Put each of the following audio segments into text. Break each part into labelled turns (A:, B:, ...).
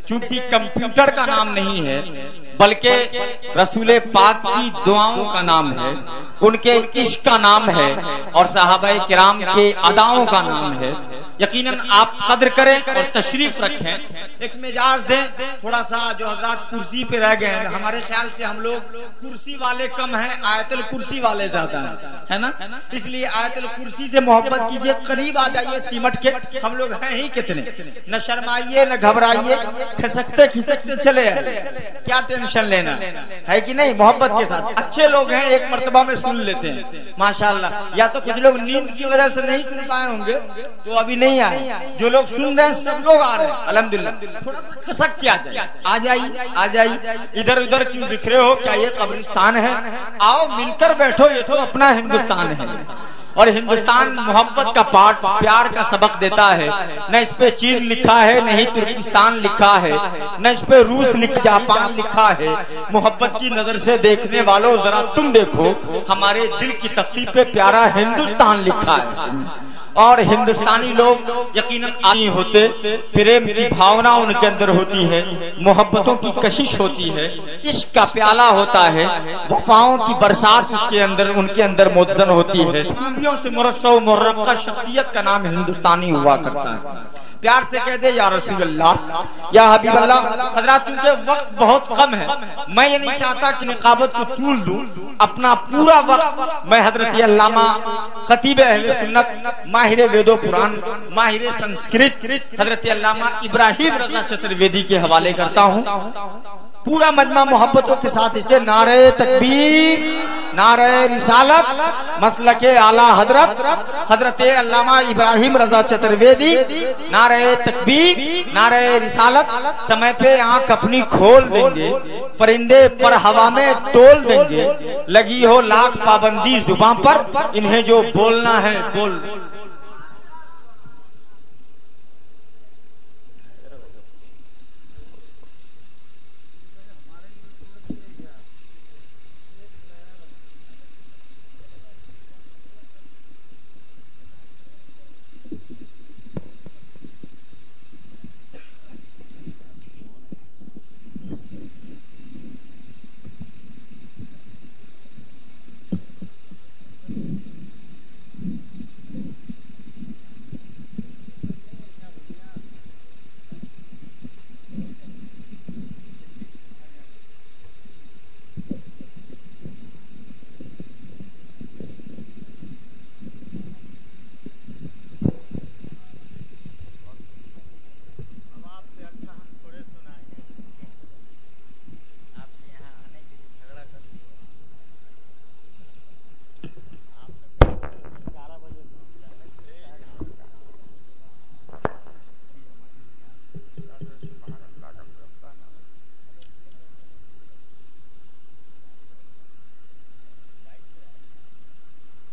A: चूंकि कंप्यूटर का नाम नहीं है बल्कि रसूल पाक की दुआओं का नाम है, उनके इश्क का नाम है और सहाबाए किराम के अदाओं का नाम है। यकीनन आप कद्र करें और तशरीफ रखें। एक मिजाज दें थोड़ा सा। जो हजरात कुर्सी पे रह गए हैं, हमारे ख्याल से हम लोग कुर्सी वाले कम हैं, आयतुल कुर्सी वाले ज्यादा है ना। इसलिए आयतुल कुर्सी से मोहब्बत कीजिए, करीब आ जाइए सिमट के। हम लोग हैं ही कितने, न शर्माइए न घबराइए, खिसकते खिसकते चले आए, क्या टेंशन लेना है कि नहीं। मोहब्बत के साथ अच्छे लोग हैं, एक मर्तबा में सुन लेते हैं माशाल्लाह। या तो कुछ लोग नींद की वजह से नहीं सुन पाए होंगे तो अभी नहीं आए। जो लोग सुन रहे हैं सब लोग आ रहे हैं अल्हम्दुलिल्लाह। थोड़ा सा खसक के आ जाइए। इधर उधर क्यों बिखरे हो, क्या ये कब्रिस्तान है? आओ मिलकर बैठो, ये तो अपना हिंदुस्तान है। और हिंदुस्तान मोहब्बत का पाठ, प्यार का सबक देता है। न इस पे चीन लिखा है, न ही तुर्किस्तान लिखा है, न इस पे रूस जापान लिखा है। मोहब्बत की नजर से देखने वालों जरा तुम देखो, हमारे दिल की तख्ती पे प्यारा हिंदुस्तान लिखा है। और हिंदुस्तानी लोग यकीनन आनी होते, प्रेम की भावना उनके अंदर होती है, मोहब्बतों की कशिश होती है, इश्क का प्याला होता है, वफाओं की बरसात इसके अंदर उनके अंदर मुद्दन होती है। खूबियों से मुरस्सव मुर्रक्का शख्सियत का नाम हिंदुस्तानी हुआ करता है। प्यार से कह दे या रसूल अल्लाह, या हबीब अल्लाह। हजरात चूंकि वक्त बहुत कम है, मैं ये नहीं चाहता कि निकाबत को तूल दूं। अपना पूरा वक्त मैं हजरत अल्लामा खतीब अहले सुन्नत, माहिर वेदो पुराण, माहिर संस्कृत हजरत अल्लामा इब्राहिम रजा चतुर्वेदी के हवाले करता हूँ। पूरा मजमा मोहब्बतों के साथ इसे नारे तकबीर, नारे रिसालत, मसलके आला हजरत अल्लामा इब्राहिम रजा चतुर्वेदी, नारे तकबीर, नारे रिसालत। समय पे आंख अपनी खोल देंगे, परिंदे पर हवा में तोल देंगे। लगी हो लाख पाबंदी जुबान पर, इन्हें जो बोलना है बोल।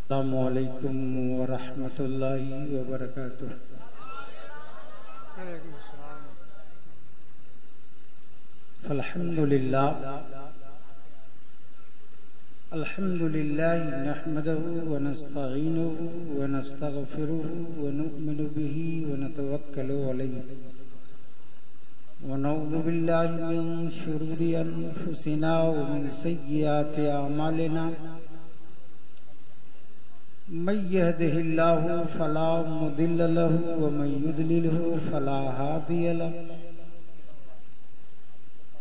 B: अस्सलामुअलैकुम वरहमतुल्लाहि वबरकातुह। अल्हम्दुलिल्लाह नहमदुहु व नस्तईनुहु व नस्तगफिरुहु व नु'मिनु बिही व नतवक्कलु अलैहि व नऊज़ु बिल्लाहि मिन शुरूरि अनफुसिना व मिन सय्यिआति अमालिना। मन यहदिहिल्लाहु फला मुदिल्ल लहु व मन युद्लिलहु फला हादिय लहु।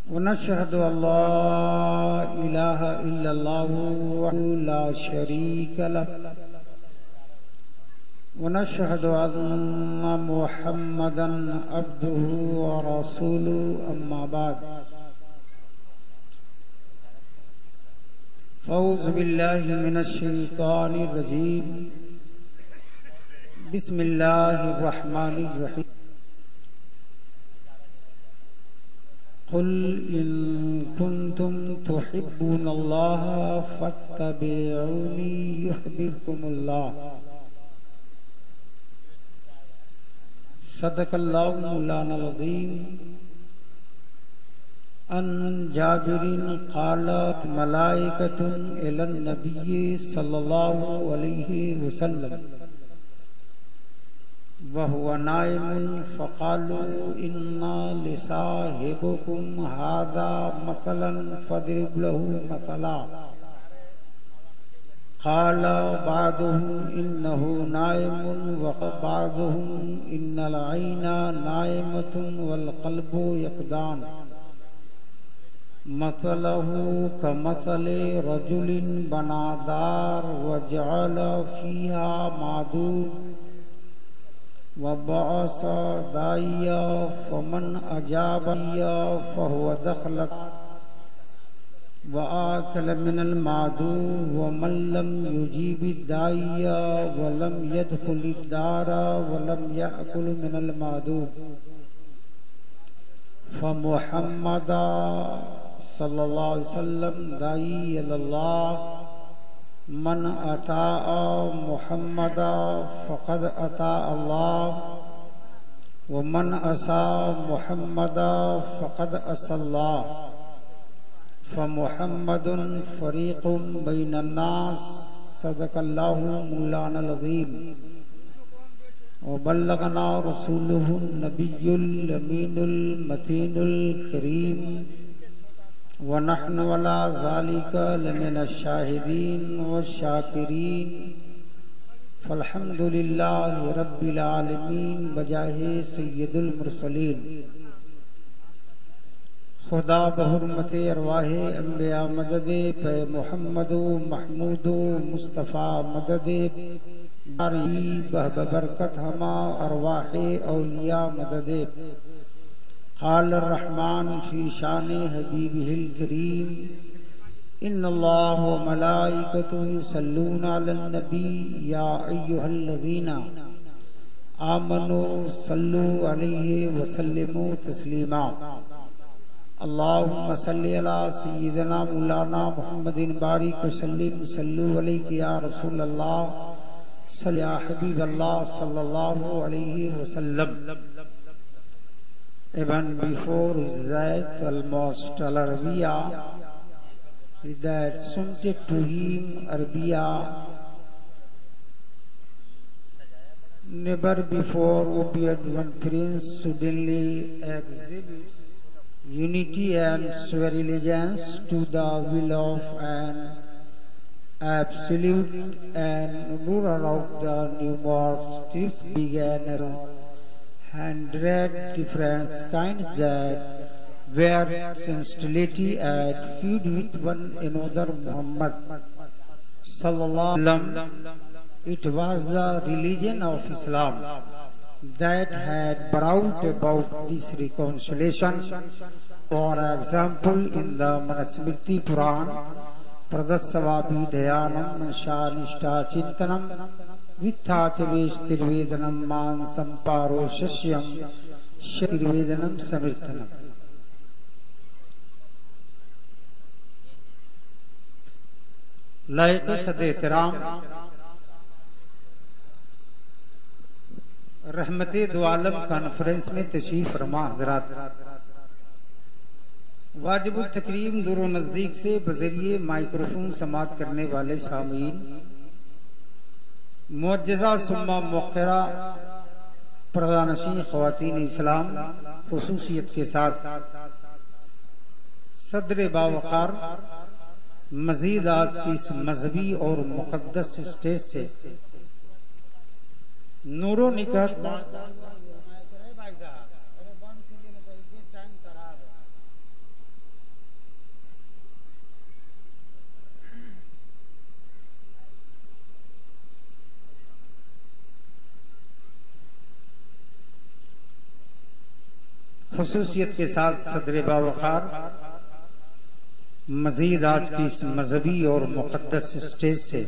B: व नशहदु अल्ला इलाहा इल्लल्लाहु वहदहु ला शरीका लहु व नशहदु अन्ना मुहम्मदन अब्दुहु व रसूलुहु। अम्मा बाद, फ़ौज़ बिल्लाहि मिनश शैतानिर रजीम। बिस्मिल्लाहिर रहमानिर रहीम। कुल इन कुंतुम तुहिब्बूनल्लाह फत्तबिऊनी युहब्बुकुमुल्लाह। सदक़ल्लाहु मौलानाल अज़ीम। अन जाबिरिन क़ालत मलाइकतुन इलन नबिय्यि सल्लल्लाहु अलैहि वसल्लम वहुव नाइमुन फ़क़ालू इन्ना लिसाहिबिकुम हाज़ा मसलन फ़द्रिब लहू मसला क़ाल बअदुहुम इन्नहु नाइमुन व बअदुहुम इन्नल ऐना नाइमतुन वल क़ल्बु यक़ज़ान मसलहु कमसले रजुलिन बना दार व जअल फ़ीहा मादूर व बअस दाइया फमन अजाबा फहुव दखलत व आकल मिनल मादूर व मन लम युजीब दाइया व लम यदखुल दारा व लम याकुल मिनल मादूर फमुहम्मद सल्लल्लाहु अलैहि वसल्लम दाई अल्लाह मन अता मुहम्मद फ़क़द अता अल्लाह व मन असा मुहम्मद फ़क़द असल्लाह फ़मुहम्मदुन फ़रीक़ुम बैनन नास सदक़ल्लाहु मौलानल अज़ीम व बल्लगना रसूलुहुन नबियुल अमीनुल मतीनुल करीम व नहनु अला ज़ालिका लमिनश शाहिदीन व शाकिरीन फ़ल्हम्दुलिल्लाहि रब्बिल आलमीन बजाहे सय्यदुल मुरसलीन। खुदा बहुरमते अरवाहे अम्बिया मददे पे मोहम्मदो महमूदो मुस्तफ़ा मददे बारी बरकत हमा अरवाहे औलिया मददे क़ाल रहमान फ़ी शान हबीबिहिल करीम इन्नल्लाह व मलाइकतुहु यसल्लूना अलन नबी या अय्युहल्लज़ीना आमनू सल्लु अलैहि व सल्लिमू तस्लीमा। अल्लाहुम्मा सल्लि अला सय्यिदिना मौलाना मुहम्मदिन बारिक वसल्लिम सल्लु अलैहि या रसूल अल्लाह सल्लि या हबीब अल्लाह सल्लल्लाहु अलैहि वसल्लम। Even before his death, almost al-Arabiya, that sumted to him Arabiya, never before appeared one prince suddenly exhibits unity and swear allegiance to the will of an absolute and ruler of the new world. Trips began as 100 different kinds that were sensitivity at feud with one another. Muhammad sallallahu alaihi wasallam, it was the religion of Islam that had brought about this reconciliation. For example, in the Manusmriti Puran, Pradasavabi Dhayanam Manshanishta Chintanam Vithachavesh Tirvedanam Man Samparo Shashyam Tirvedanam Samirthanam। लायक सदे एहतराम रहमते दो आलम conference में तशरीफ फरमा हजरात, वाजिबुल तकरीम दूर नजदीक से बजरिए microphone समात करने वाले सामीन, मुअज्जज़ा सुम्मा मुक़र्रा प्रधानशीन ख़वातीन इस्लाम, खुसूसियत के साथ सदर बावकार मजीद आज की इस मजहबी और मुक़द्दस स्टेज से नूरो निकात खुसूसियत के साथ सदर बावकार मजीद आज की इस मजहबी और मुक़द्दस स्टेज से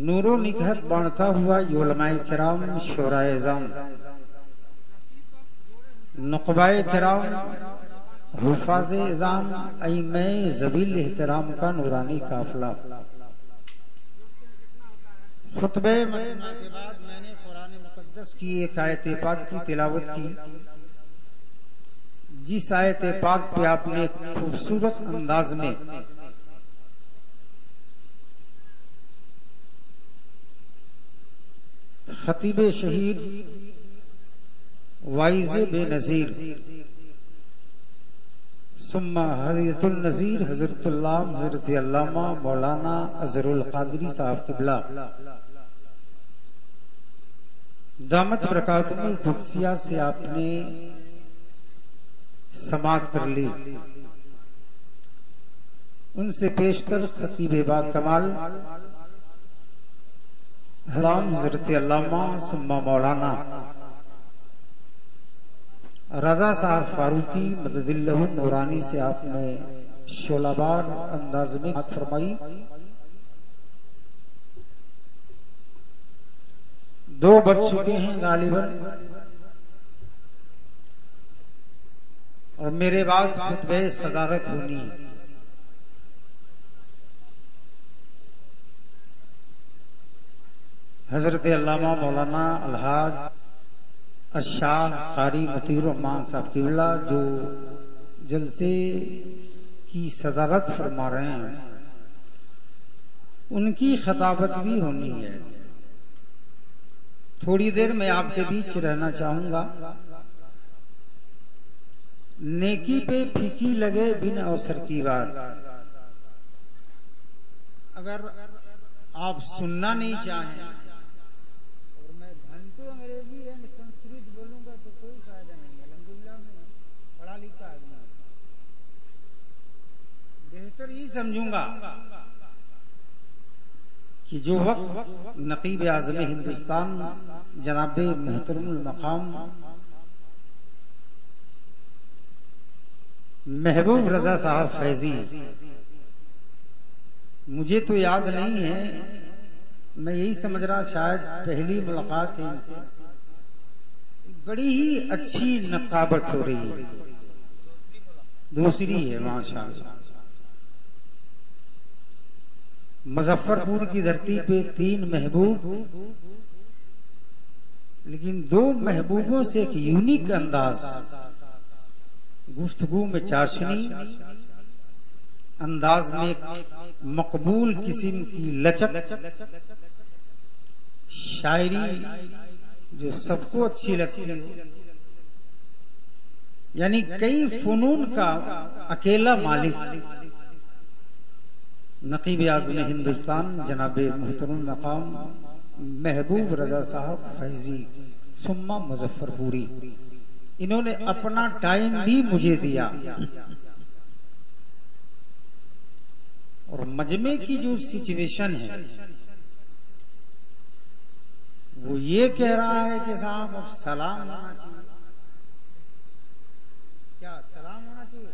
B: नूरो निगहत बांटता हुआ उलमाए किराम, शोराए ज़ाम, नुक़बाए किराम, हुफ़ाज़े इज़ाम, अइम्मे ज़बील एहतराम का नूरानी काफ़िला। खुतबे मसना के बाद मैंने कुरान मुक़द्दस की एक आयत पाक की तिलावत की, जिस आयत पाक पे आपने खूबसूरत अंदाज में खतीब शहीद वाइज बेनज़ीर सुम्मा हरियतुल नज़ीर हज़रत अल्लामा मौलाना अज़हरुल क़ादरी साहब क़िबला दामत बरकातुहुल क़ुद्सिया से आपने समाअत कर ली। उनसे पेशतर खतीब बाकमाल हज़रत अल्लामा सुम्मा मौलाना रजा साहब फारूकी मददिल्लहु नूरानी से आपने शोलाबार अंदाज में बात फरमाई। 2 बज चुके हैं गालिबन और मेरे बाद खुतबे सदारत होनी है। हजरत अल्लामा मौलाना अलहाज अशाह कारी मुतीर रहमान साहब क़िबला जो जलसे की सदारत फरमा रहे हैं, उनकी खताबत भी होनी है। थोड़ी देर में आपके बीच रहना चाहूंगा। नेकी पे फीकी लगे बिन अवसर की बात, अगर आप सुनना नहीं चाहें और मैं घंटों अंग्रेजी एंड संस्कृत बोलूंगा तो कोई फायदा नहीं। अल्हम्दुलिल्लाह मैं पढ़ा लिखा आदमी, बेहतर ही समझूंगा कि जो वक्त नकीब आज़म हिंदुस्तान जनाब मोहतरमुल मकाम महबूब रजा साहब फैजी, मुझे तो याद नहीं है, मैं यही समझ रहा शायद पहली मुलाकात है इनसे। बड़ी ही अच्छी नकाबत हो रही है, दूसरी है माशाअल्लाह। मुजफ्फरपुर की धरती पे 3 महबूब, लेकिन 2 महबूबों से एक यूनिक अंदाज, गुफ्तगू में चाशनी, अंदाज में एक मकबूल किस्म की लचक, शायरी जो सबको अच्छी लगती है, यानी कई फनून का अकेला मालिक नकीब आज़म हिंदुस्तान जनाब मोहतरम मकाम महबूब रजा साहब फैजी सुम्मा मुजफ्फरपुरी, इन्होंने अपना टाइम भी मुझे दिया। और मजमे की जो सिचुएशन है वो ये कह रहा है कि साहब अब सलाम होना चाहिए। क्या सलाम होना चाहिए?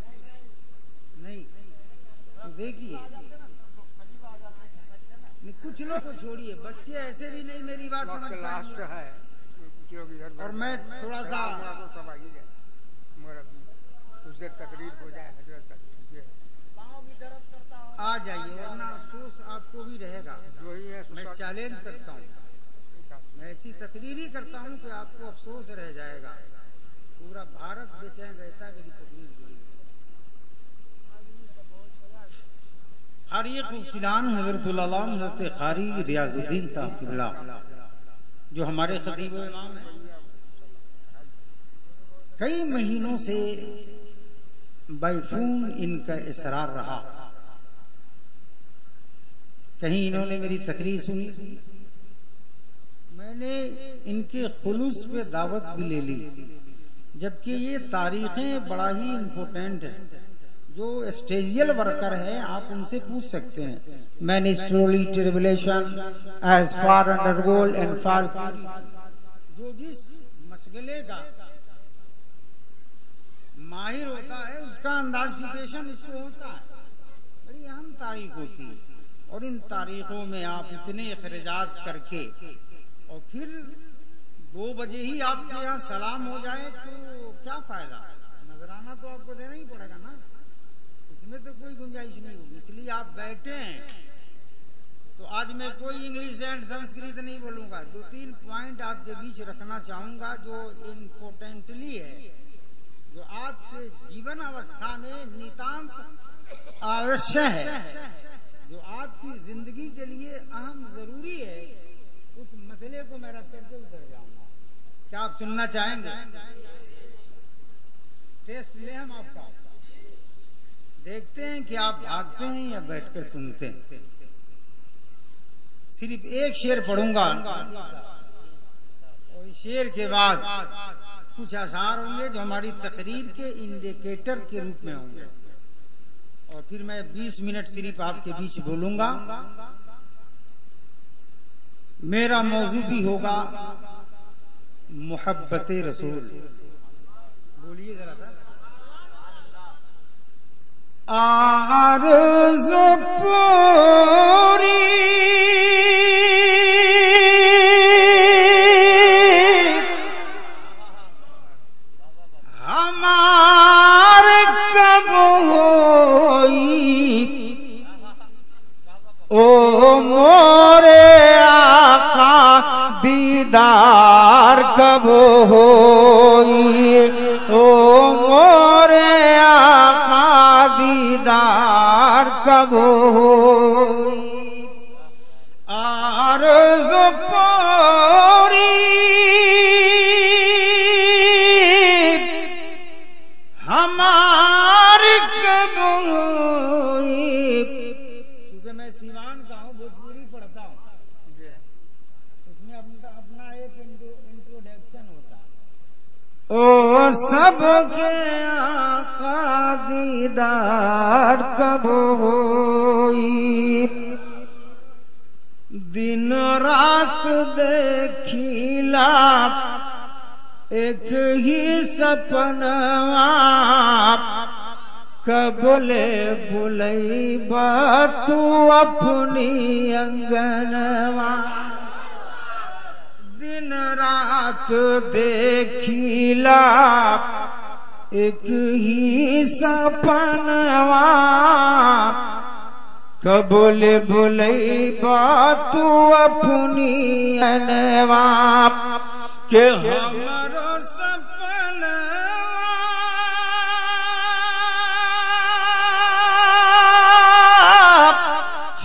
B: नहीं, तो देखिए कुछ लोग को छोड़िए, बच्चे ऐसे भी नहीं मेरी बात समझ पाएंगे है। और मैं थोड़ा सा तकरीर हो जाए, पाँव भी दर्द करता हूँ, आ जाइए, वरना अफसोस आपको भी रहेगा। मैं चैलेंज करता हूँ, मैं ऐसी तकरीर ही करता हूँ कि आपको अफसोस रह जाएगा। पूरा भारत बेचैन रहता है मेरी तकरीर के लिए। कारी खुफिलान हजरत कारी रियाजुद्दीन साहब क़िबला जो हमारे खतीब इमाम हैं, कई महीनों से बाइफून इनका इसरार रहा। कहीं इन्होंने मेरी तकरीर सुनी, मैंने इनके खुलूस पे दावत भी ले ली, जबकि ये तारीखें बड़ा ही इम्पोर्टेंट है। जो स्टेजियल वर्कर है आप उनसे पूछ सकते हैं। मैनिस्ट्रोली ट्रिबुलेशन एज फार अंडर गोल एंड फार, जो जिस मसले का माहिर होता है उसका अंदाजिफिकेशन उसको होता है। बड़ी अहम तारीख होती है, और इन तारीखों में आप इतने अखराजात करके और फिर 2 बजे ही आपके यहाँ सलाम हो जाए तो क्या फायदा? नजराना तो आपको देना ही पड़ेगा ना, इसमें तो कोई गुंजाइश नहीं होगी। इसलिए आप बैठे हैं तो आज मैं कोई इंग्लिश एंड संस्कृत नहीं बोलूंगा। 2-3 पॉइंट आपके बीच रखना चाहूंगा जो इम्पोर्टेंटली है, जो आपके जीवन अवस्था में नितांत आवश्यक है, जो आपकी जिंदगी के लिए अहम जरूरी है, उस मसले को मैं रख करके उतर जाऊंगा। क्या आप सुनना चाहेंगे? टेस्ट ले हम आपका, देखते हैं कि आप भागते हैं या बैठकर सुनते हैं। सिर्फ एक शेर पढ़ूंगा और शेर के बाद कुछ अशार होंगे जो हमारी तकरीर के इंडिकेटर के रूप में होंगे, और फिर मैं 20 मिनट सिर्फ आपके बीच बोलूंगा। मेरा मौजू भी होगा मोहब्बत रसूल। बोलिए जरा सा। आरज़ू पूरी हमारे कब होई, ओ मोरे आका दीदार कब होई, ओ मोरे आका दीदार कब होई। आरज़ू पूरी हमारी कब हुई। क्योंकि मैं सीवान का हूँ, भोजपुरी पढ़ता हूँ, इसमें अपना एक इंट्रोडक्शन होता है। ओ सबके आका दीदार कब होई, दिन रात देखिला एक ही सपनवा, कबले बुलैबा तू अपनी अंगनवा। दिन रात देखिला एक ही सपनवा, कबले बुलैबा तू अपनी अंगनवा। के हमारो सपनवा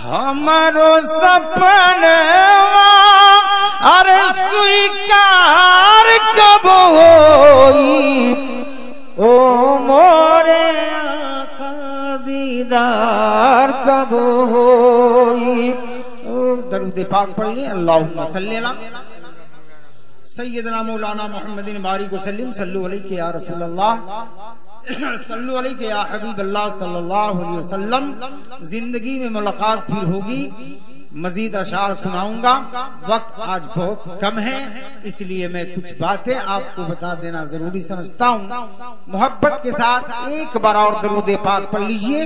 B: हमारो सपनवा अरे स्वीकार कब होई, ओ मोरे आका दीदार कब होई। दरूद पाक पढ़िए। अल्लाहुम्मा सल्ली अला सैयदना मौलाना मोहम्मदिन बारिक वसल्लम सल्लु अलैहि या रसूल अल्लाह सल्लु अलैहि या हबीब अल्लाह सल्लल्लाहु अलैहि वसल्लम। जिंदगी में मुलाकात फिर होगी, मजीद अशार सुनाऊंगा। वक्त आज बहुत कम है, इसलिए मैं कुछ बातें आपको बता देना जरूरी समझता हूँ। मोहब्बत के साथ एक बार और दरूद पाक पढ़ लीजिए।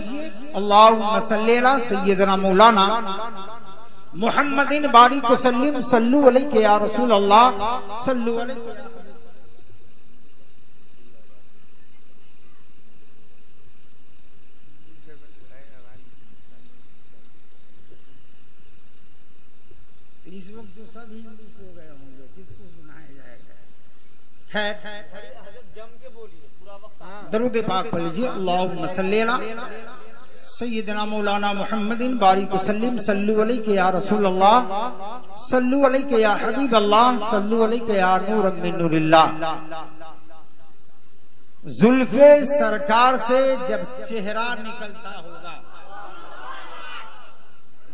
B: अल्लाहुम्मा सल्ली अला सैयदना मौलाना मोहम्मदिन बारिक वसल्लम सल्लु अलैहि या रसूल अल्लाह सल्लु अलैहि। इस वक्त तो सब हिंदू सो गए होंगे, किसको सुनाया जाएगा? खैर जम के बोलिए, पूरा वक्त दरूद पाक पढ़ लीजिए। अल्लाहुम्मा सल्ली अला सैयदना मौलाना मोहम्मदिन बारिक वसल्लम सल्लु अलैहि या रसूल अल्लाह सल्लु अलैहि या हबीब अल्लाह सल्लु अलैहि या नूर मिन नूरिल्लाह। जुल्फे सरकार से जब चेहरा निकलता होगा,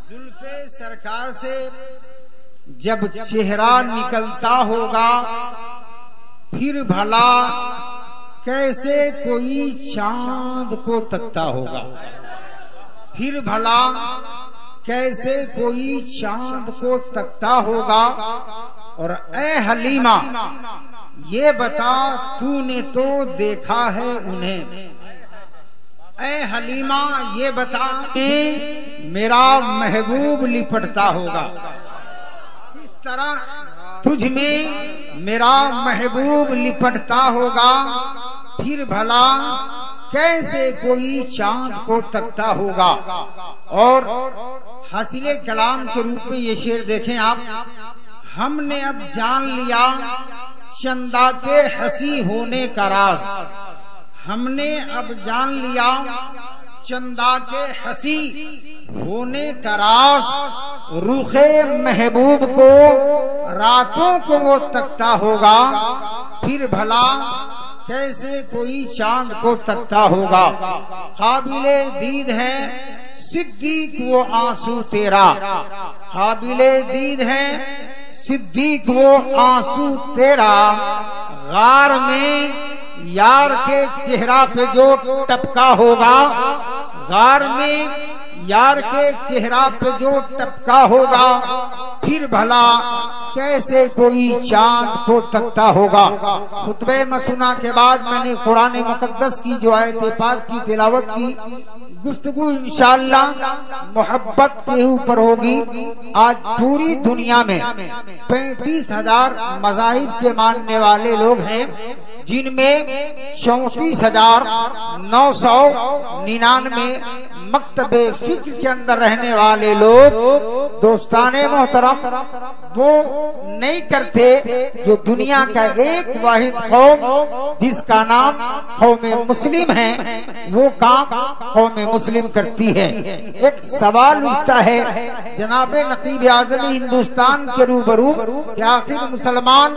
B: जुल्फे सरकार से जब चेहरा निकलता होगा, फिर भला कैसे कोई चांद को तकता होगा, फिर भला कैसे कोई चांद को तकता होगा। और ए हलीमा ये बता तूने तो देखा है उन्हें, ए हलीमा ये बता मेरा महबूब लिपटता होगा, इस तरह तुझ में मेरा महबूब लिपटता होगा, फिर भला कैसे कोई चांद को तकता होगा। और हासिले कलाम के रूप में ये शेर देखें आप। हमने अब जान लिया चंदा के हंसी होने का राज, हमने अब जान लिया चंदा के हंसी होने तरास रुखे महबूब को रातों को वो तकता होगा, फिर भला कैसे कोई चांद को तकता होगा। काबिले दीद है सिद्दीक वो आंसू तेरा, काबिले दीद है सिद्दीक वो आंसू तेरा, गार में यार के चेहरा पे जो टपका होगा, गार में यार के चेहरा पे जो टपका होगा, फिर भला कैसे कोई चांद को तकता होगा। खुतबे मसूना के बाद मैंने कुरान मुकद्दस की जो आयत पाक की तिलावत की, गुफ्तगू इंशाअल्लाह मोहब्बत के ऊपर होगी। आज पूरी दुनिया में 35,000 मज़ाहिब के मानने वाले लोग हैं, जिनमें 34,999 मकतबे फिक्र के अंदर रहने वाले लोग दोस्ताने मोहतरम वो नहीं करते जो दुनिया का एक वाहिद कौम जिसका नाम कौमे मुस्लिम है, वो काम कौमे मुस्लिम करती है। एक सवाल उठता है जनाबे नकीब आज़म हिंदुस्तान के रूबरू कि आखिर मुसलमान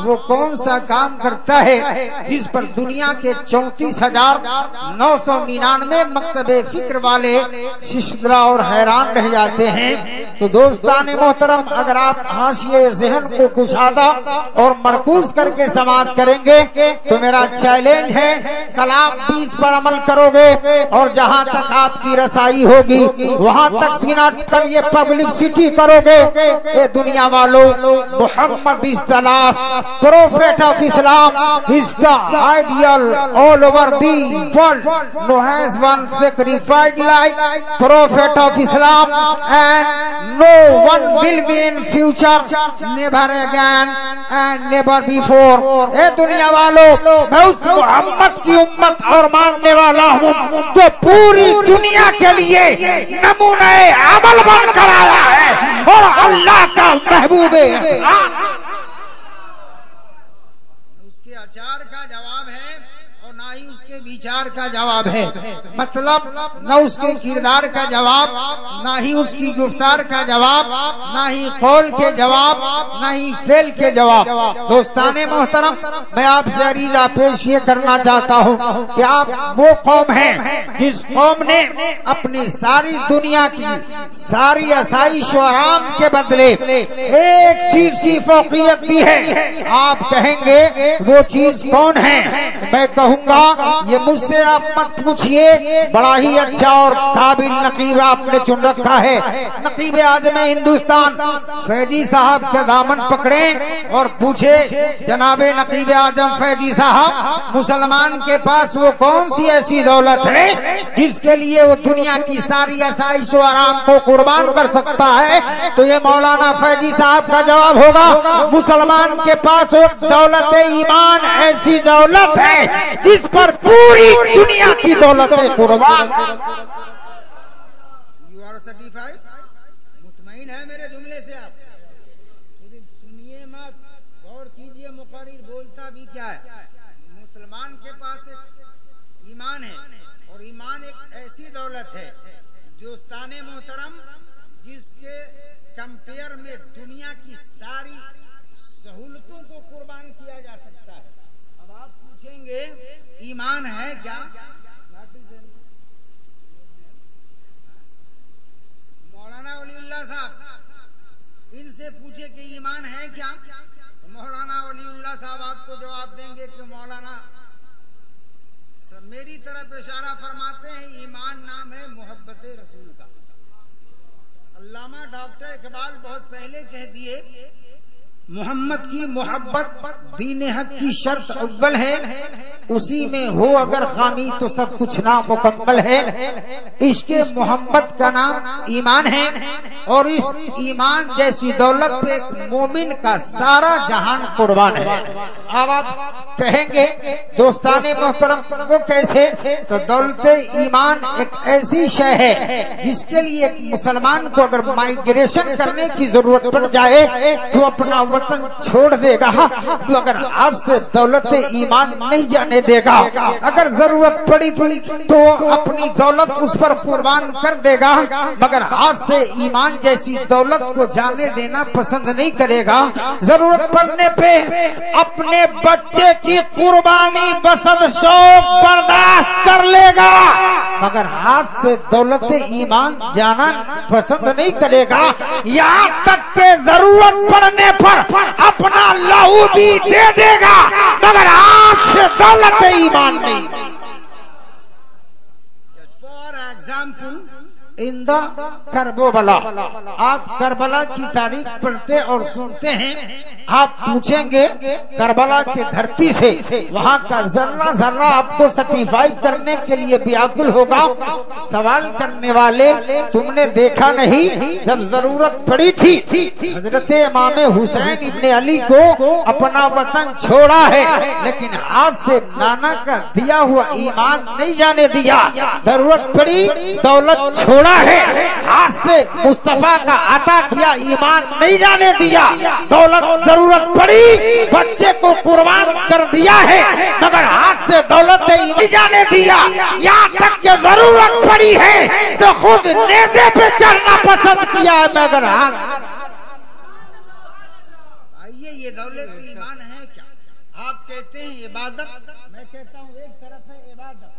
B: वो कौन सा काम करता है जिस पर दुनिया के 34,999 मकतबे फिक्र वाले शिशदरा और हैरान रह जाते हैं। तो दोस्ताने मोहतरम, अगर आप हाशिए ज़हन को कुशादा और मरकूज करके समाप्त करेंगे तो मेरा चैलेंज है, कल आप 20 पर अमल करोगे और जहाँ तक आपकी रसाई होगी वहाँ तक सीना कर ये पब्लिसिटी करोगे, ये दुनिया वालों Muhammad is the last prophet of Islam, is the ideal all over the world, no has one sacrificed like prophet of Islam and no one will be in future, never again and never before। ए दुनिया वालों, मैं उस मोहम्मद की उम्मत और मानने वाला हूँ जो पूरी दुनिया के लिए नमूने अमल बनकर आया है और अल्लाह का महबूब है। उसके अचार का जवाब है और ना ही उसके विचार का जवाब है, मतलब न उसके किरदार का जवाब, ना ही उसकी गुफ्तार का जवाब, ना ही कौल के जवाब, ना ही फेल के जवाब। दोस्ताने मोहतरम, मैं आपसे अरीजा पेश ये करना चाहता हूँ कि आप वो कौम हैं जिस कौम ने अपनी सारी दुनिया की सारी आसाइश और आराम के बदले एक चीज की फौकियत दी है। आप कहेंगे वो चीज कौन है? मैं कहूँगा ये मुझसे आप मत पूछिए, बड़ा ही अच्छा और काबिल नकीब आपने चुन रखा है। नकीब आज़म हिंदुस्तान फैजी साहब के दामन पकड़े और पूछे, जनाबे नकीब आज़म फैजी साहब, मुसलमान के पास वो कौन सी ऐसी दौलत है जिसके लिए वो दुनिया की सारी आसाइश और आराम को कुर्बान कर सकता है? तो ये मौलाना फैजी साहब का जवाब होगा, मुसलमान के पास वो दौलत ईमान ऐसी दौलत है जिस पर पूरी दुनिया की दौलत कुर्बान। यू आर सर्टिफाइड, मुतमईन है मेरे जुमले से? आप सिर्फ सुनिए मत, गौर कीजिए, मुकर्रिर बोलता भी क्या है। मुसलमान के पास एक ईमान है और ईमान एक ऐसी दौलत है दोस्ताने मोहतरम जिसके कंपेयर में दुनिया की सारी सहूलतों को कुर्बान किया जा सकता है। अब आप पूछेंगे ईमान है क्या? मौलाना वलीउल्लाह साहब, इनसे पूछे कि ईमान है क्या? तो मौलाना वलीउल्लाह साहब आपको जवाब देंगे कि मौलाना मेरी तरफ इशारा फरमाते हैं, ईमान नाम है मोहब्बत रसूल का। अल्लामा डॉक्टर इकबाल बहुत पहले कह दिए, मोहम्मद की मोहब्बत दीन हक की शर्त अव्वल है, उसी में हो अगर खामी तो सब कुछ नामुकम्मल है। इसके मोहब्बत का नाम ईमान है और इस ईमान जैसी दौलत पे एक मोमिन का सारा जहान कुर्बान है। अब आप कहेंगे दोस्ताने मोहतरम वो कैसे? तो दौलत ईमान एक ऐसी शय है जिसके लिए एक मुसलमान को अगर माइग्रेशन करने की जरूरत पड़ जाए तो अपना वतन छोड़ देगा तो अगर हाथ से दौलत ईमान नहीं जाने देगा, अगर जरूरत पड़ी थी तो अपनी दौलत उस पर कुर्बान कर देगा, मगर हाथ से ईमान जैसी दौलत को जाने देना पसंद नहीं करेगा। जरूरत पड़ने पे अपने बच्चे की कुर्बानी बसद शौक बर्दाश्त कर लेगा, मगर हाथ से दौलत ईमान जाना पसंद नहीं करेगा। यहाँ तक के जरूरत पड़ने पर अपना लहू भी दे देगा, मगर हाथ से दौलत ईमान नहीं। For example in the Karbala, आप करबला की तारीख पढ़ते और सुनते हैं, आप पूछेंगे करबला की धरती से, वहाँ का जर्रा जर्रा आपको सर्टिफाई करने के लिए व्याकुल होगा। सवाल करने वाले, तुमने देखा नहीं जब जरूरत पड़ी थी हजरत इमाम हुसैन इब्ने अली को अपना वतन छोड़ा है, लेकिन हाथ से नाना का दिया हुआ ईमान नहीं जाने दिया। जरूरत पड़ी दौलत छोड़ा है, हाथ से मुस्तफा का अता किया ईमान नहीं जाने दिया। दौलत जरूरत पड़ी बच्चे को कुर्बान कर दिया है, मगर हाथ से दौलत नहीं जाने दिया। यहाँ तक कि जरूरत पड़ी है तो खुद नेज़े पे चढ़ना पसंद किया है, मगर हाथ। आइए, ये दौलत ईमान है क्या? आप कहते हैं इबादत, मैं कहता हूँ एक तरफ है इबादत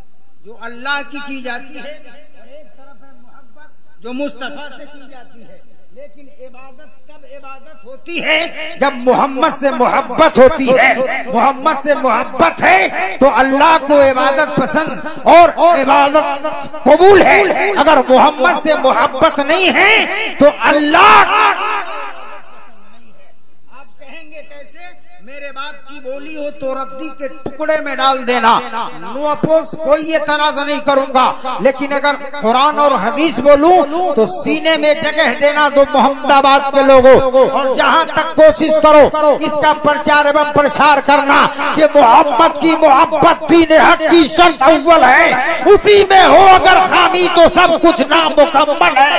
B: जो अल्लाह की जाती है, और एक तरफ है मोहब्बत जो मुस्तफा से की जाती है। लेकिन इबादत तब इबादत होती है जब मोहम्मद से मोहब्बत होती है। मोहम्मद से मोहब्बत है तो अल्लाह को इबादत पसंद और इबादत कबूल है। अगर मोहम्मद से मोहब्बत नहीं है तो अल्लाह। आप कहेंगे कैसे? मेरे बाप की बोली हो तो रद्दी के टुकड़े में डाल देना, नो अपोज, कोई ये तनाज़ा नहीं करूंगा। लेकिन अगर कुरान और हदीस बोलूं तो सीने में जगह देना दो मोहम्मदाबाद के लोगों। और जहां तक कोशिश करो इसका प्रचार एवं प्रसार करना कि मोहम्मद की मोहब्बत दीन हक की शर्त अव्वल है, उसी में हो अगर खामी तो सब कुछ नामुकम्मल है।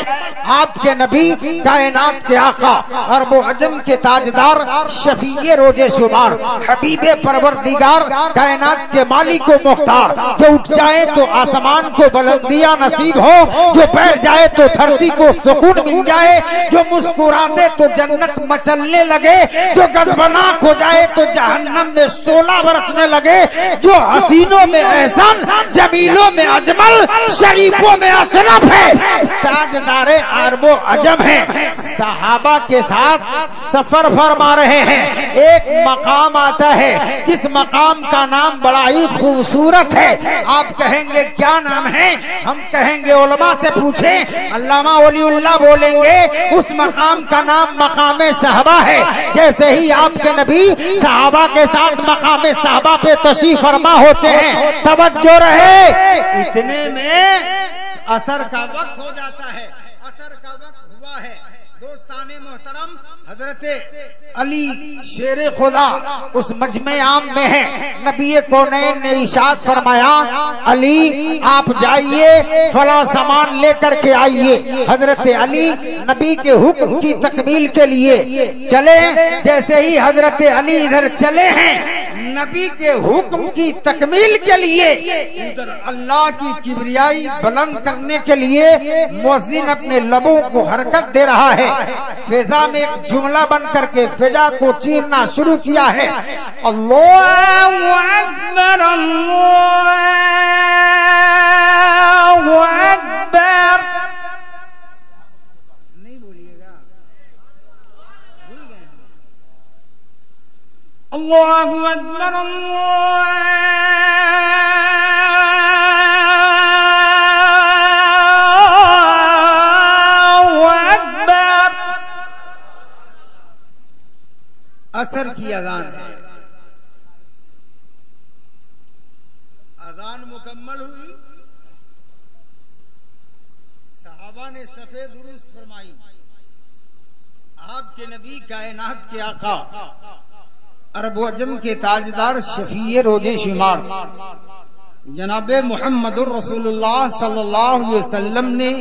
B: आपके नबी कायनात के आका, अरबो अजम के ताजदार, शफीए रोजे शुमार, हबीबे परवरदिगार, कायनात के मालिक को मुख्तार, जो उठ जाए तो आसमान को बुलंदियां नसीब हो, जो बैठ जाए तो धरती को सुकून मिल जाए, जो मुस्कुराते तो जन्नत मचलने लगे, जो गजबनाक हो जाए तो जहन्नम में शोला बरसने लगे, जो हसीनों में एहसान, जमीलों में अजमल, शरीफों में अशरफ है, ताजदारे अरबो अजम है। सहाबा के साथ सफर फरमा रहे हैं। एक मकाम आता है जिस मकाम का नाम बड़ा ही खूबसूरत है। आप कहेंगे क्या नाम है? हम कहेंगे उलमा से पूछे, अल्लामा वलीउल्लाह बोलेंगे उस मकाम का नाम मकामे सहबा है। जैसे ही आपके नबी सहाबा के साथ मकामे सहबा पे तशरीफ फरमा होते हैं, तवज्जो रहे, इतने में असर का वक्त हो जाता है। असर का वक्त हुआ है। दोस्ताने मोहतरम, हजरत अली शेरे खुदा उस मजमे आम में है। नबी कौनैन ने इरशाद फरमाया, अली आप जाइए फला सामान लेकर के आइए। हजरत अली नबी के हुक्म की तकमील के लिए चले। जैसे ही हजरत अली इधर चले हैं, नबी के हुक्म की तकमील के लिए, उधर अल्लाह की किबरियाई बुलंद करने के लिए मुअज्जिन अपने लबों को हरकत दे रहा है। फिजा में एक जुमला बन करके फिजा को चीरना शुरू किया है। अल्लाहु अकबर, अल्लाहु अकबर। नहीं बोलिएगा, भूल गए। अल्लाहु अकबर, असर की अजान है। अजान मुकम्मल हुई, सहाबा ने सफेद दुरुस्त फरमाई। आपके नबी कायनात के आका, अरब अजम के ताजदार, शफीए रोजे शुमार जनाबे मुहम्मदुर रसूलुल्लाह सल्लल्लाहु अलैहि वसल्लम ने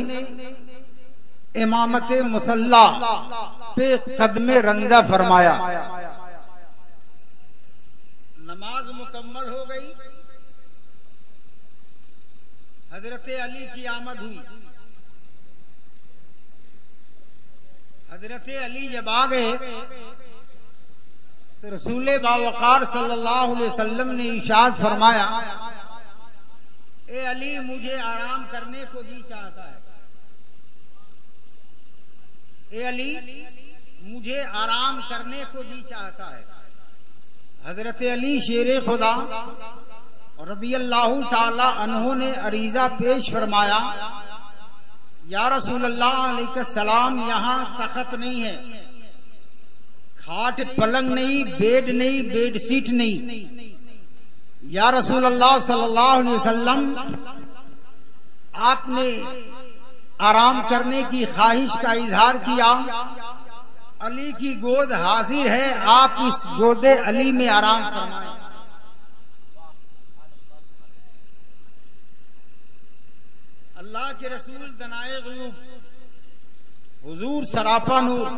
B: इमामत मुसल्ला पे कदमे रंजा फरमाया। नमाज मुकम्मल हो गई, हजरत अली की आमद हुई। हजरत अली जब आ गए तो रसूल बावकार सल्लल्लाहु अलैहि वसल्लम ने इरशाद फरमाया, ए अली मुझे आराम करने को जी चाहता है। ए अली मुझे आराम करने को जी चाहता है। हजरत अली शेरे खुदा रदियल्लाहु ताला अन्हु ने अरीजा पेश फरमाया, या रसूल अल्लाह अलैहिस्सलाम, यहाँ तख्त नहीं है, खाट पलंग नहीं, बेड नहीं, बेड सीट नहीं। या रसूल अल्लाह सल्लल्लाहु अलैहि वसल्लम, आपने आराम करने की ख्वाहिश का इजहार किया, अली की गोद हाजिर है, आप इस गोदे अली में आराम फरमाएं। अल्लाह के रसूल दनाए ग़ुयूब हुजूर सरापा नूर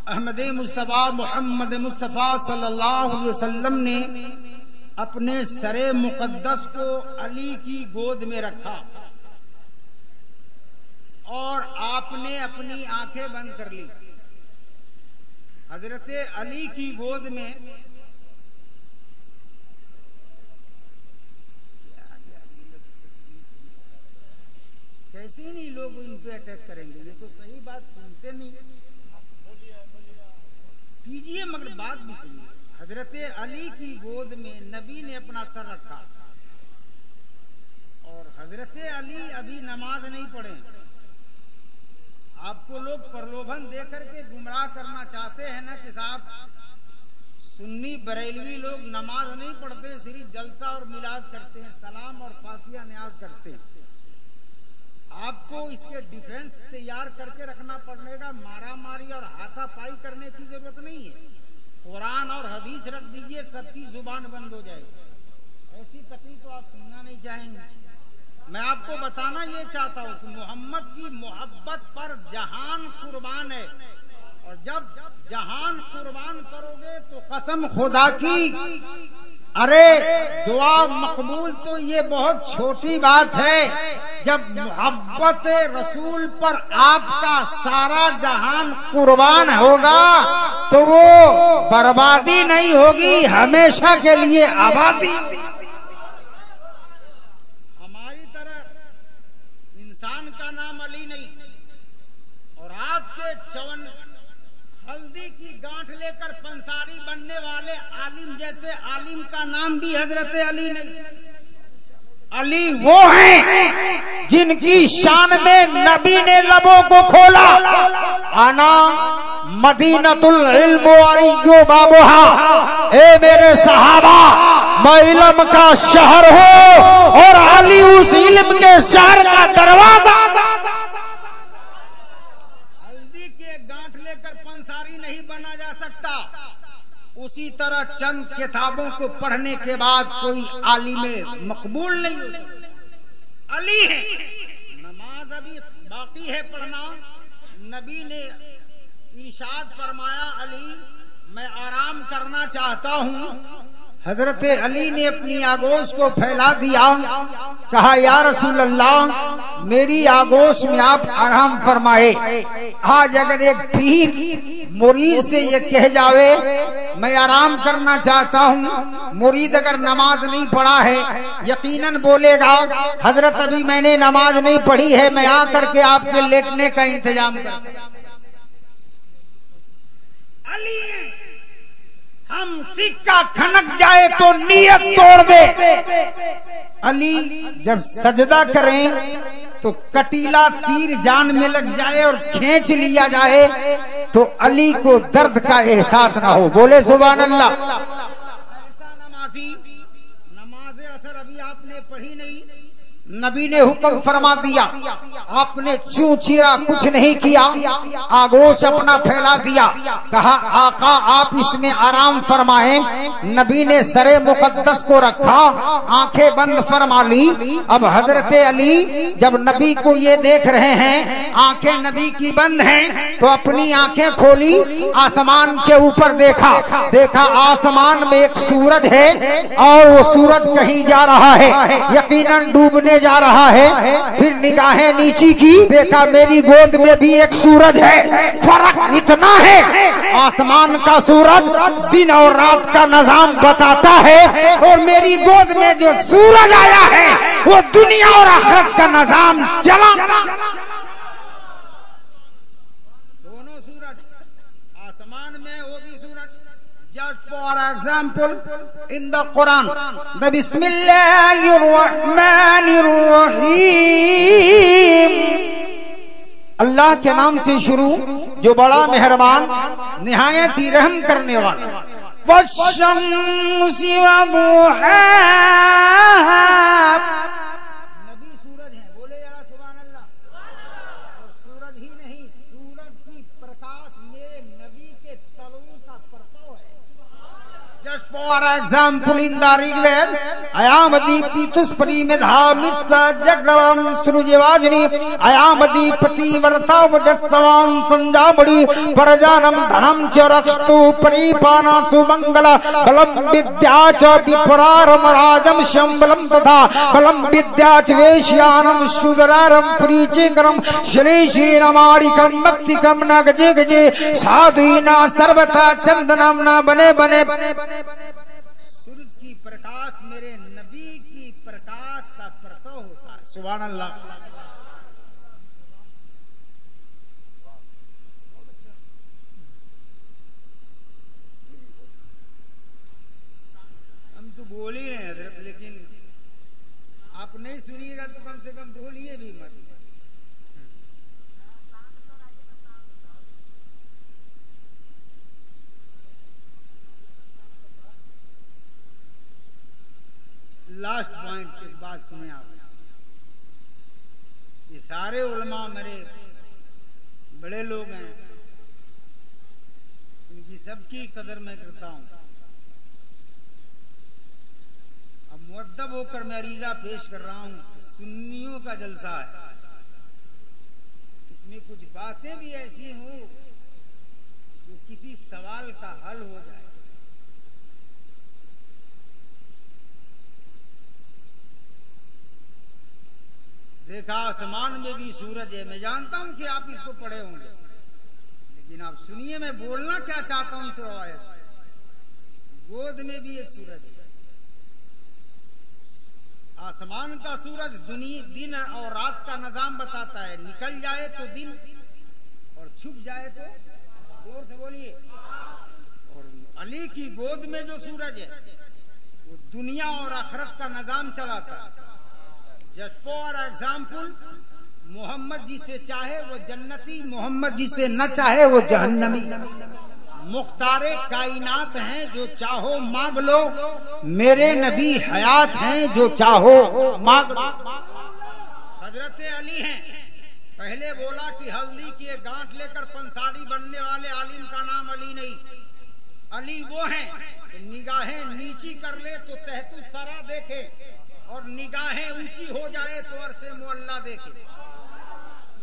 B: अहमद मुस्तफा मोहम्मद मुस्तफा सल्लल्लाहु अलैहि वसल्लम ने अपने सरे मुकद्दस को अली की गोद में रखा और आपने अपनी आंखें बंद कर ली। हजरत अली की गोद में कैसे नहीं लोग इन पे अटैक करेंगे, ये तो सही बात सुनते नहीं। कीजिए मगर बात भी सुनिए। हजरत अली की गोद में नबी ने अपना सर रखा और हजरत अली अभी नमाज नहीं पढ़े। आपको लोग प्रलोभन देकर के गुमराह करना चाहते हैं ना कि साहब सुन्नी बरेलवी लोग नमाज नहीं पढ़ते, सिर्फ जलसा और मिलाद करते हैं, सलाम और फातिहा न्याज करते हैं। आपको इसके डिफेंस तैयार करके रखना पड़ेगा। मारा मारी और हाथापाई करने की जरूरत नहीं है। कुरान और हदीस रख दीजिए, सबकी जुबान बंद हो जाएगी। ऐसी तकलीफ तो आप सुनना नहीं चाहेंगे। मैं आपको बताना ये चाहता हूँ कि मोहम्मद की मोहब्बत पर जहान कुर्बान है, और जब जहान कुर्बान करोगे तो कसम खुदा की, अरे दुआ मकबूल तो ये बहुत छोटी बात है। जब मोहब्बत रसूल पर आपका सारा जहान कुर्बान होगा तो वो बर्बादी नहीं होगी, हमेशा के लिए आबादी। हमारी तरह इंसान का नाम अली नहीं, और आज के चवन हल्दी की गांठ लेकर पंसारी बनने वाले आलिम जैसे आलिम का नाम भी हजरत अली नहीं। अली वो हैं जिनकी शान में नबी ने लबों को खोला, आना मदीनतुल इल्म व बाबुहा, ए मेरे सहाबा मैं इल्म का शहर हूँ और अली उस इल्म के शहर का दरवाजा। बना जा सकता। उसी तरह चंद किताबों को पढ़ने के बाद कोई आलिम मकबूल नहीं होता। अली है, नमाज अभी बाकी है पढ़ना। नबी ने इरशाद फरमाया, अली मैं आराम करना चाहता हूँ। हजरत अली ने अपनी आगोश को फैला दिया, कहा या रसूल अल्लाह मेरी आगोश में आप आराम फरमाए। आज अगर एक पीर मुरीद से ये कह जावे मैं आराम करना चाहता हूँ, मुरीद अगर नमाज नहीं पढ़ा है यकीनन बोलेगा हजरत अभी मैंने नमाज नहीं पढ़ी है, मैं आकर के आपके लेटने का इंतजाम कर। अली हम सिक्का खनक जाए तो नियत तोड़ दे। अली जब सजदा करें तो कटीला तीर जान में लग जाए और खींच लिया जाए तो अली को दर्द का एहसास ना हो। बोले सुभान अल्लाह। नमाज असर अभी आपने पढ़ी नहीं, नबी ने हुक्म फरमा दिया, आपने चू चीरा कुछ नहीं किया, आगोश अपना फैला दिया, कहा आका आप इसमें आराम फरमाएं। नबी ने सरे मुकद्दस को रखा, आंखें बंद फरमा ली। अब हजरत अली जब नबी को ये देख रहे हैं आंखें नबी की बंद हैं, तो अपनी आंखें खोली, आसमान के ऊपर देखा आसमान में एक सूरज है और वो सूरज कहीं जा रहा है, यकीनन डूबने जा रहा है। फिर निगाहें नीची की, देखा मेरी गोद में भी एक सूरज है। फर्क इतना है, आसमान का सूरज दिन और रात का निजाम बताता है और मेरी गोद में जो सूरज आया है वो दुनिया और आखिरत का निजाम चलाता। दोनों सूरज आसमान में, वो भी सूरज। Just for example in the Quran, the बिस्मिल्लाहिर रहमानिर रहीम, अल्लाह के नाम से शुरू जो बड़ा मेहरबान निहायत ही रहम करने वाला। वश्शम्सी वदुहाहा, नबी सूरज है, बोले यार सुभान अल्लाह। और सूरज ही नहीं, सूरज की प्रकाश मेरे नबी के तलवों का परताव है। Just for example in the Rigveda, अयामदीपितुस्परी में धामित जगवम सृजवाजनी अयामदीपति वर्ताव जस्सवां संजाबड़ी परजानम धनम च रक्षतु परिपाना सुमंगला बलम विद्या च विपरारम राजम शंबलम तथा बलम विद्या च वेश्यानम सुदरारम प्रीचिकरम श्री श्री रमाणिकम मक्तिकम न गजे गजे साधुना सर्वथा चंदनम न बने बने। सूरज की प्रकाश मेरे नबी की प्रकाश का परताव होता है। सुभान अल्लाह। हम तो बोल ही रहे हजरत, लेकिन आप नहीं सुनिएगा तो कम से कम बोलिए भी मत। लास्ट पॉइंट की बात सुने आप। ये सारे उलमा मेरे बड़े लोग हैं, इनकी सबकी कदर मैं करता हूं। अब मुअद्दब होकर मैं अरीजा पेश कर रहा हूं, सुन्नियों का जलसा है, इसमें कुछ बातें भी ऐसी हों जो किसी सवाल का हल हो जाए। देखा आसमान में भी सूरज है। मैं जानता हूं कि आप इसको पढ़े होंगे, लेकिन आप सुनिए मैं बोलना क्या चाहता हूं इस रवायत से। गोद में भी एक सूरज है। आसमान का सूरज दिन और रात का निजाम बताता है। निकल जाए तो दिन और छुप जाए तो, जोर से बोलिए। और अली की गोद में जो सूरज है वो दुनिया और आखिरत का निजाम चलाता है। जस्ट फॉर एग्जाम्पल, मोहम्मद जिसे चाहे वो जन्नती, मोहम्मद जिसे न चाहे वो जहन्नमी। मुख्तारे कायनात हैं, जो चाहो मांग लो। मेरे नबी हयात हैं, जो चाहो मांग लो। हजरत अली हैं। पहले बोला कि हल्दी की एक गांठ लेकर पंसारी बनने वाले आलिम का नाम अली नहीं, अली वो हैं निगाहें नीची कर ले तो तहतु सरा देखे और निगाहें ऊंची हो जाए तो अरसे मुअल्ला देखे।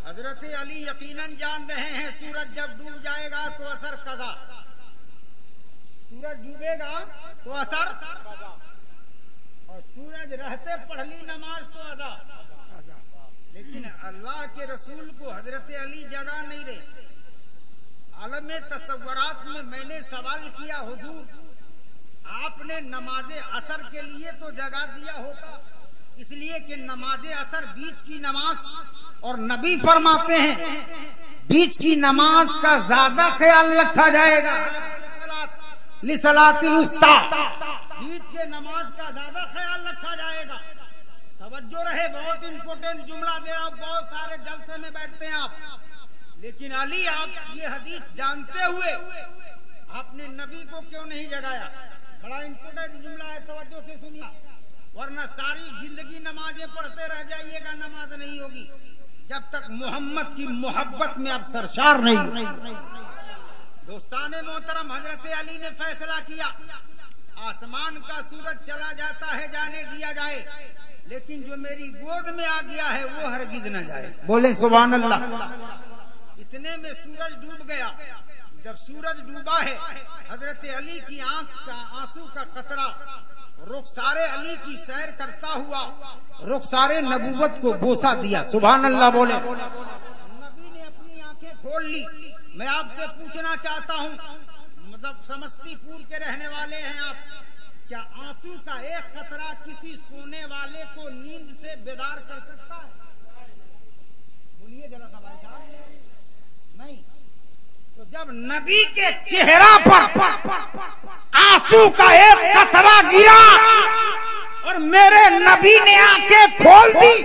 B: हजरत अली यकीनन जान रहे हैं सूरज जब डूब जाएगा तो असर कज़ा, सूरज डूबेगा तो असर, और सूरज रहते पढ़ ली नमाज तो अदा। लेकिन अल्लाह के रसूल को हजरत अली जगा नहीं रहे। आलम तसव्वुरात में मैंने सवाल किया, हुजूर आपने नमाजे असर के लिए तो जगा दिया होता, इसलिए कि नमाजे असर बीच की नमाज, और नबी फरमाते हैं बीच की नमाज का ज्यादा ख्याल रखा जाएगा। लिसलातिल उस्ता, बीच के नमाज का ज्यादा ख्याल रखा जाएगा। तवज्जो रहे, बहुत इंपोर्टेंट जुमला दे रहा हूं, बहुत सारे जलसे में बैठते हैं आप, लेकिन अली आप ये हदीस जानते हुए आपने नबी को क्यों नहीं जगाया? बड़ा इंपोर्टेंट जुमला है, तवज्जो से सुनिए, वरना सारी जिंदगी नमाजें पढ़ते रह जाइएगा, नमाज नहीं होगी जब तक मोहम्मद की मोहब्बत में आप सरशार नहीं हो। दोस्ताने मोहतरम, हजरत अली ने फैसला किया आसमान का सूरज चला जाता है, जाने दिया जाए, लेकिन जो मेरी गोद में आ गया है वो हरगिज न जाए। बोले सुभान अल्लाह। इतने में सूरज डूब गया। जब सूरज डूबा है, हजरत अली की आंख का आंसू का कतरा रुखसारे अली की सैर करता हुआ रुखसारे नबूवत को बोसा दिया। सुभान अल्लाह। बोले नबी ने अपनी आंखें खोल ली। मैं आपसे पूछना चाहता हूँ, मतलब समस्तीपुर के रहने वाले हैं आप, क्या आंसू का एक कतरा किसी सोने वाले को नींद से बेदार कर सकता है? बोलिए जरा सा भाई साहब। नहीं। तो जब नबी के चेहरा पर आंसू का एक कतरा गिरा और मेरे नबी ने आंखें खोल दी,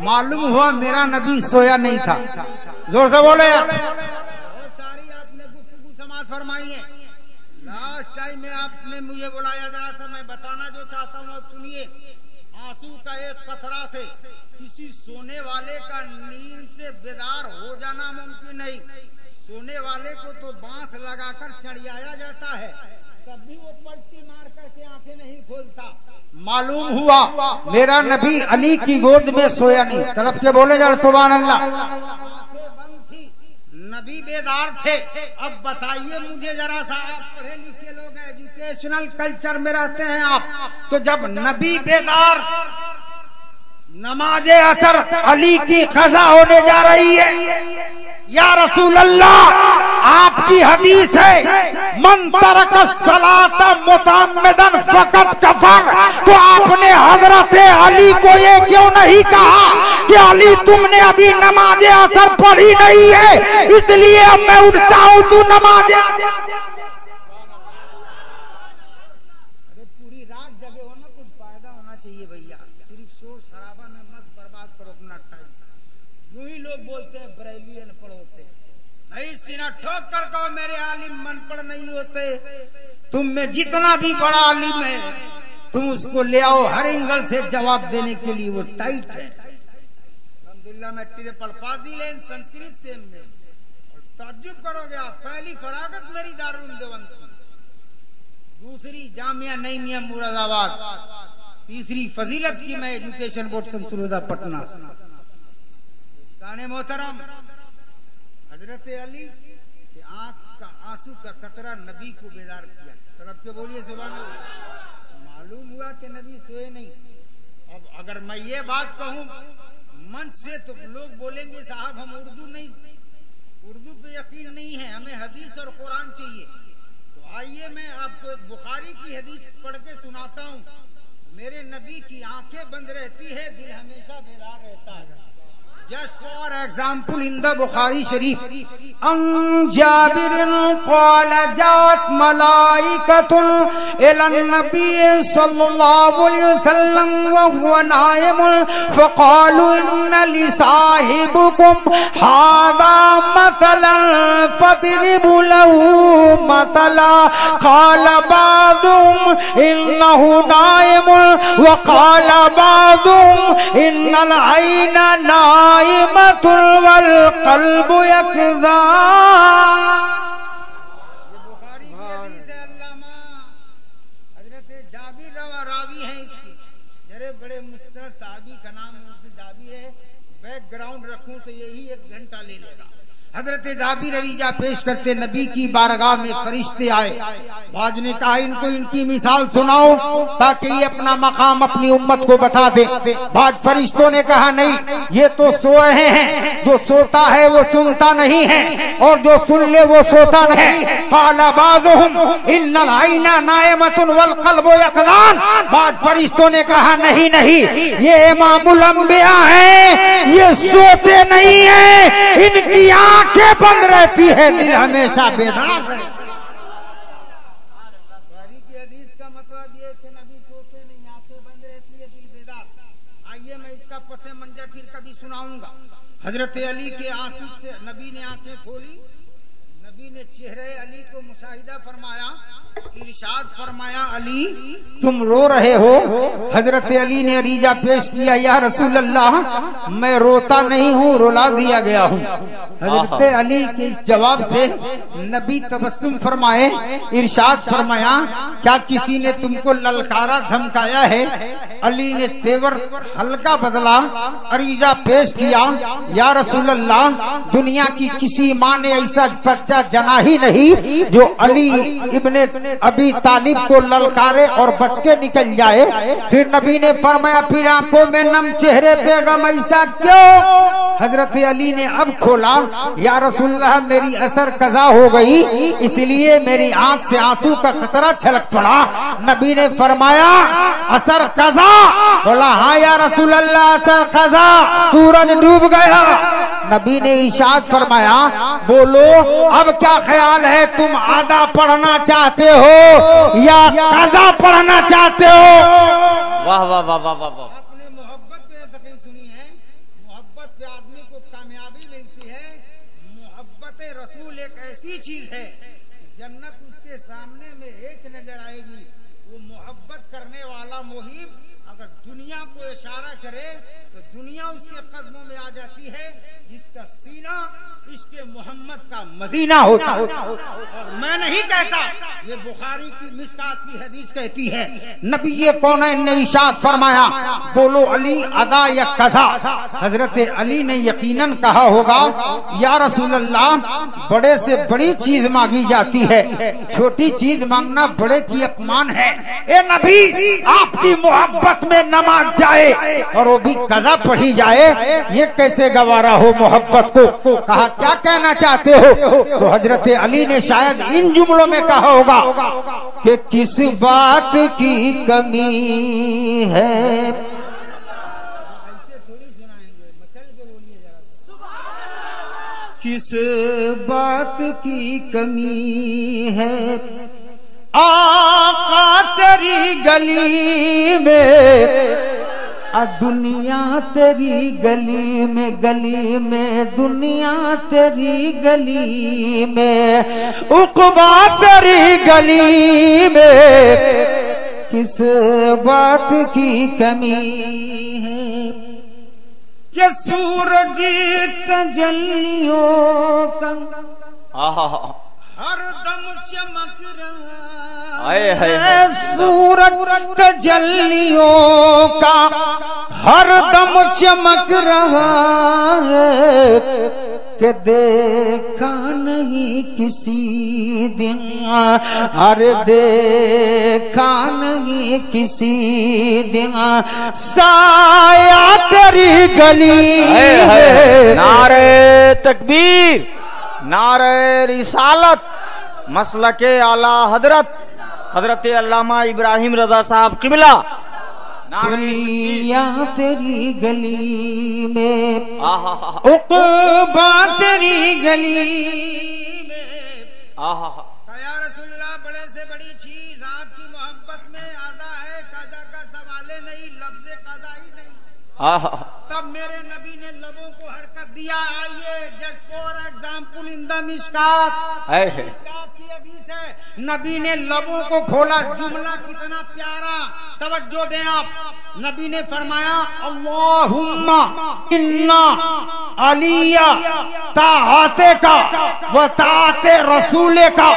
B: मालूम हुआ मेरा नबी सोया नहीं था। जोर से बोले। बहुत सारी आपने गुफ्तगू समाअत फरमाई है। लास्ट टाइम में आपने मुझे बुलाया, जरा सा मैं बताना जो चाहता हूँ आप सुनिए। आंसू का एक कतरा से किसी सोने वाले का नींद से बेदार हो जाना मुमकिन नहीं। सोने वाले को तो बांस लगाकर चढ़ियाया जाता है, कभी वो पलटी मार करके आंखें नहीं खोलता। मालूम हुआ मेरा नबी अली की गोद में सोया नहीं। तरफ के बोले जरा सुभान अल्लाह। आंखें बंद थी, नबी बेदार थे। अब बताइए मुझे जरा सा, आप पढ़े लिखे लोग हैं, एजुकेशनल कल्चर में रहते हैं आप, तो जब नबी बेदार, नमाजे असर अली की कज़ा होने जा रही है, या रसूल अल्लाह आपकी हदीस है मन तरक सलात मुतअम्मिदन फकत कफर, तो आपने हजरत अली को ये क्यों नहीं कहा कि अली तुमने अभी नमाज असर पढ़ी नहीं है, इसलिए अब मैं उठता हूँ तू नमाज। अरे पूरी रात जगे हो ना, कुछ फायदा होना चाहिए भैया। सिर्फ शोर शराबा में मत बर्बाद करो अपना टाइम। यूं ही लोग बोलते हैं बरेली अनपढ़ होते, नहीं सीना ठोक कर कहो मेरे आलिम मनपढ़ नहीं होते। तुम में जितना भी बड़ा आलिम है तुम उसको ले आओ, हर एंगल से जवाब देने के लिए वो टाइट है। अल्हम्दुलिल्लाह मैं ट्रिपल फाजिल है संस्कृत से में, और ताज्जुब करोगे आप, पहली फरागत मेरी दारुल देवबंद, दूसरी जामिया नईमिया मुरादाबाद, तीसरी फजीलत की मैं एजुकेशन बोर्ड शमसुल पटना। मोहतरम हजरत अली के आंख का आंसू का कतरा नबी को बेदार किया। तरफ के बोलिए सुभान अल्लाह। मालूम हुआ कि नबी सोए नहीं। अब अगर मैं ये बात कहूँ मंच से तो लोग बोलेंगे साहब हम उर्दू पे यकीन नहीं है, हमें हदीस और कुरान चाहिए। तो आइए मैं आपको बुखारी की हदीस पढ़ के सुनाता हूँ। मेरे नबी की आंखें बंद रहती है, दिल हमेशा बेदार रहता है। Just for example, in the Bukhari Sharif, an Jabir qala jaat malaikatun ila an-nabiy sallallahu alayhi wasallam wa huwa naim faqalu inna li sahibikum hadha mathalan fadribu lahu mathala qala ba'dhum innahu naim wa qala ba'dhum innal ayna naim वल क़ल्ब यक़ज़ा। ये बुखारी की हदीस है। अल्लामा हजरत जाबिर रावी हैं इसकी, जरे बड़े मुस्तनद साहबी का नाम है, जाबी है। बैकग्राउंड रखूं तो यही 1 घंटा ले लेगा। हजरत जाबिर रवीजा पेश करते, नबी की बारगाह में फरिश्ते आए। बाज ने कहा इनको इनकी मिसाल सुनाओ ताकि ये अपना मकाम अपनी उम्मत को बता दे। बाज फरिश्तों ने कहा नहीं, ये तो सो रहे हैं, जो सोता है वो सुनता नहीं है और जो सुन ले वो सोता नहीं। क़ाला बाज़ुहुम इन्नल आइना नाइमतुन वल क़ल्बु यक़ज़ान। बाज फरिश्तों ने कहा नहीं नहीं, ये इमामुल अंबिया है, ये सोते नहीं है, इनकी आंखें बंद रहती है, दिल हमेशा बेदार रहता है। पसे मंजर फिर कभी सुनाऊंगा। हजरत अली के आंसू से नबी ने आंखें खोली, नबी ने चेहरे अली को मुशाहिदा फरमाया, इरशाद फरमाया, अली तुम रो रहे हो। हजरत अली ने अरीजा पेश किया, या रसूल अल्लाह मैं रोता नहीं हूँ, रुला दिया गया हूँ। हजरत अली के इस जवाब से नबी तबस्सुम फरमाए, इरशाद फरमाया, क्या किसी ने तुमको ललकारा धमकाया है? अली ने तेवर हल्का बदला, अरीजा पेश किया, या रसूल अल्लाह दुनिया की किसी माँ ने ऐसा बच्चा जना ही नहीं जो अली इब्ने अबी तालिब को ललकारे और बच के निकल जाए। फिर नबी ने फरमाया, फिर आंखों में नम चेहरे पे गम ऐसा क्यों? हजरत अली ने अब खोला, या रसूलल्लाह मेरी असर कज़ा हो गई, इसलिए मेरी आंख से आंसू का कतरा छलक पड़ा। नबी ने फरमाया, असर कज़ा? बोला, हाँ या रसूलल्लाह असर कज़ा, सूरज डूब गया। नबी ने इरशाद फरमाया, बोलो अब क्या ख्याल है, तुम आधा पढ़ना चाहते हो या कज़ा पढ़ना चाहते हो?
A: वाह वाह वाह वाह वाह।
B: आपने मोहब्बत पे तकरीर सुनी है, मोहब्बत पे आदमी को कामयाबी मिलती है। मोहब्बत रसूल एक ऐसी चीज है, जन्नत उसके सामने में एक नजर आएगी। वो मोहब्बत करने वाला मुहिब अगर दुनिया को इशारा करे तो दुनिया उसके कदमों में आ जाती है। जिसका सीना इसके मोहम्मद का मदीना होता है। और मैं नहीं कहता, ये बुखारी की मिशकात की हदीस कहती है। नबी ये कौन ने इरशाद फरमाया, बोलो अली अदा या कज़ा? हजरत अली ने यकीनन कहा होगा, या रसूल अल्लाह बड़े से बड़ी चीज मांगी जाती है, छोटी चीज मांगना बड़े की अपमान है। ए नबी, आपकी मोहब्बत में नमाज जाए और वो भी कज़ा पढ़ी जाए, ये कैसे गवारा हो मोहब्बत को? कहा, क्या कहना चाहते हो? तो हजरत अली ने शायद इन जुमलों में कहा होगा कि किस बात की कमी है। ऐसे थोड़ी सुनाएंगे, मचल के बोलिए जरा। किस बात की कमी है आका तेरी गली में, दुनिया तेरी गली में, गली में दुनिया तेरी गली में, उक़बा तेरी गली में, किस बात की कमी है कि सूरज तजल्लियों का हर दम चमक रहा है। सूरज तजल्लियों का हर दम चमक रहा है कि देखा नहीं किसी दिन, अरे देखा नहीं किसी दिन साया तेरी गली है।
A: नारे तकबीर, नारे रिसालत, मसलके आला हजरत हजरत अल्लामा इब्राहिम रजा साहब किबला।
B: दुनिया तेरी गली में, उक़बा तेरी गली में। या रसूलल्लाह बड़े से बड़ी चीज आपकी मोहब्बत में आदा है, कज़ा का सवाल नहीं, लफ्ज़े कज़ा ही नहीं। तब मेरे नबी ने लबों को हरकत दिया। आइए just for example in the Mishkat, Mishkat की हदीस है, नबी ने लबों को खोला। जुमला कितना प्यारा, तवज्जो दें आप। नबी ने फरमाया, अल्लाहुम्मा इन्ना अलिया ताआते का व ताआते रसूले का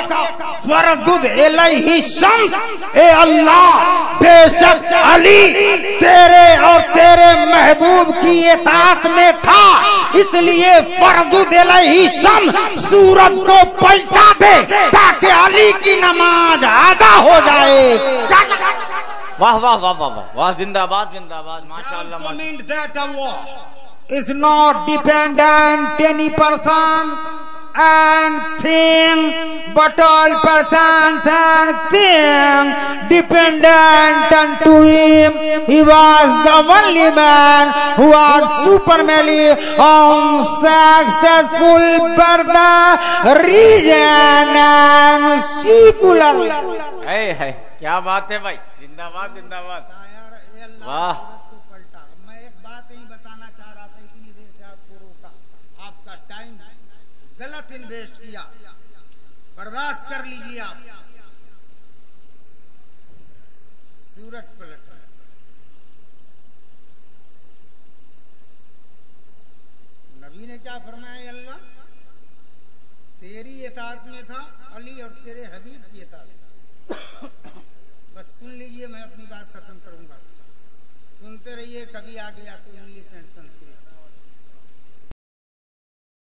B: फरदुद इलैहि शम्स। ए अल्लाह, बेशक अली तेरे और तेरे महबूब की इताअत में था, इसलिए फरदुद इलैहि शम्स, सूरज को पलटा दे ताकि अली की नमाज अदा हो जाए।
A: वाह वाह वाह वाह वाह, जिंदाबाद जिंदाबाद, माशाअल्लाह।
B: That Allah is not dependent any person and thing, but all persons and things dependent unto him. He was the only man who was supermally unsuccessful for the region and secular.
A: है क्या बात है भाई, जिंदाबाद जिंदाबाद, वाह।
B: मैं एक बात नहीं बताना चाह रहा था, इतनी देर से आपको रोका, आपका टाइम गलत इन्वेस्ट किया।
C: बर्दाश्त कर लीजिए आप। सूरत पलट नबी ने क्या फरमाया, अल्लाह तेरी इताअत में था अली और तेरे हबीब की इताअत। बस सुन लीजिए, मैं अपनी बात खत्म करूंगा, सुनते रहिए। कभी आ गया तो इंग्लिश एंड संस्कृत।